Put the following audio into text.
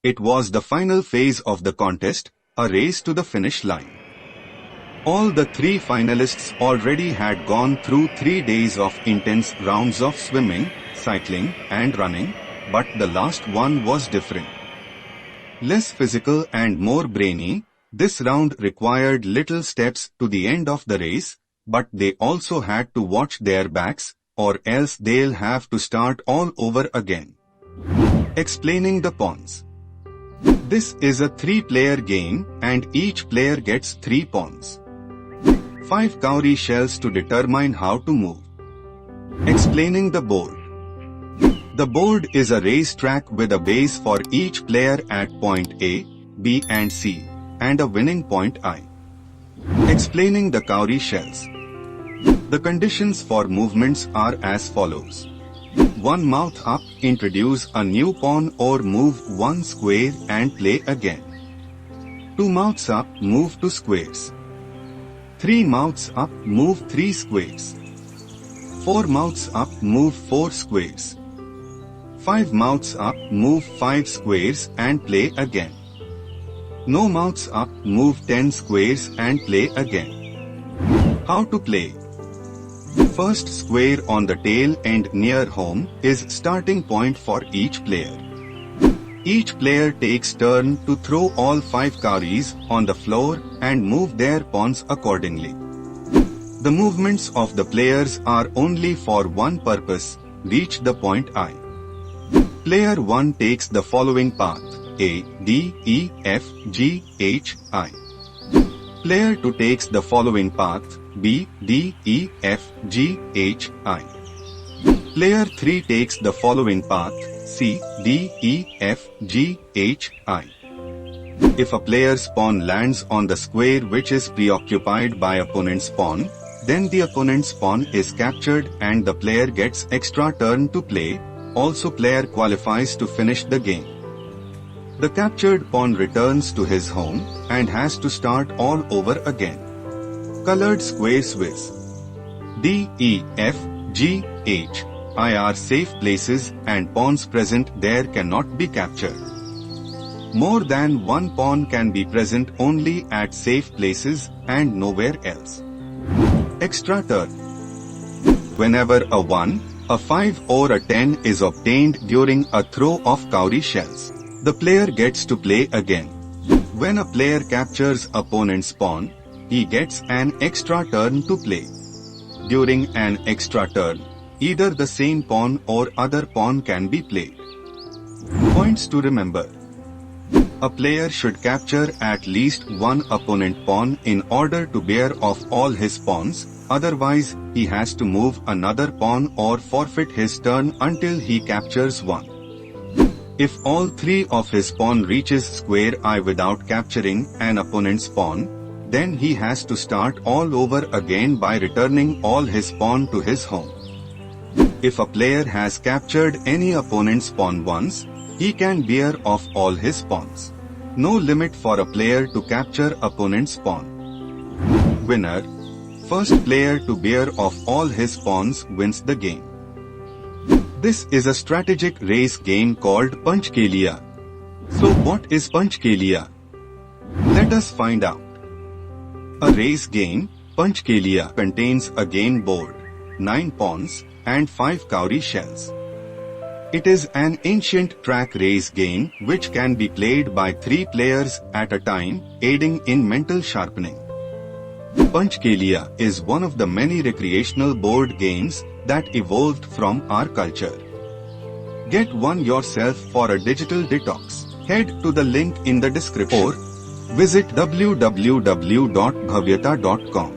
It was the final phase of the contest, a race to the finish line. All the three finalists already had gone through 3 days of intense rounds of swimming, cycling, and running, but the last one was different. Less physical and more brainy, this round required little steps to the end of the race, but they also had to watch their backs, or else they'll have to start all over again. Explaining the pawns. This is a 3-player game and each player gets 3 pawns. 5 cowrie shells to determine how to move. Explaining the board. The board is a race track with a base for each player at point A, B and C, and a winning point I. Explaining the cowrie shells. The conditions for movements are as follows. 1 mouth up, introduce a new pawn or move 1 square and play again. 2 mouths up, move 2 squares. 3 mouths up, move 3 squares. 4 mouths up, move 4 squares. 5 mouths up, move 5 squares and play again. No mouths up, move 10 squares and play again. How to play? First square on the tail end near home is starting point for each player. Each player takes turn to throw all 5 cowries on the floor and move their pawns accordingly. The movements of the players are only for one purpose, reach the point I. Player 1 takes the following path, A, D, E, F, G, H, I. Player 2 takes the following path, B, D, E, F, G, H, I. Player 3 takes the following path, C, D, E, F, G, H, I. If a player's pawn lands on the square which is preoccupied by opponent's pawn, then the opponent's pawn is captured and the player gets extra turn to play, also player qualifies to finish the game. The captured pawn returns to his home and has to start all over again. Colored square Swiss. D, E, F, G, H, I are safe places and pawns present there cannot be captured. More than one pawn can be present only at safe places and nowhere else. Extra turn. Whenever a 1, a 5 or a 10 is obtained during a throw of cowrie shells, the player gets to play again. When a player captures opponent's pawn, he gets an extra turn to play. During an extra turn, either the same pawn or other pawn can be played. Points to remember. A player should capture at least one opponent pawn in order to bear off all his pawns, otherwise he has to move another pawn or forfeit his turn until he captures one. If all 3 of his pawn reaches square I without capturing an opponent's pawn, then he has to start all over again by returning all his pawn to his home. If a player has captured any opponent's pawn once, he can bear off all his pawns. No limit for a player to capture opponent's pawn. Winner. First player to bear off all his pawns wins the game. This is a strategic race game called Panchkelia. So what is Panchkelia? Let us find out. A race game, Panchkelia, contains a game board, 9 pawns, and 5 cowrie shells. It is an ancient track race game which can be played by 3 players at a time, aiding in mental sharpening. Panchkelia is one of the many recreational board games that evolved from our culture. Get one yourself for a digital detox. Head to the link in the description or visit www.bhavyata.com.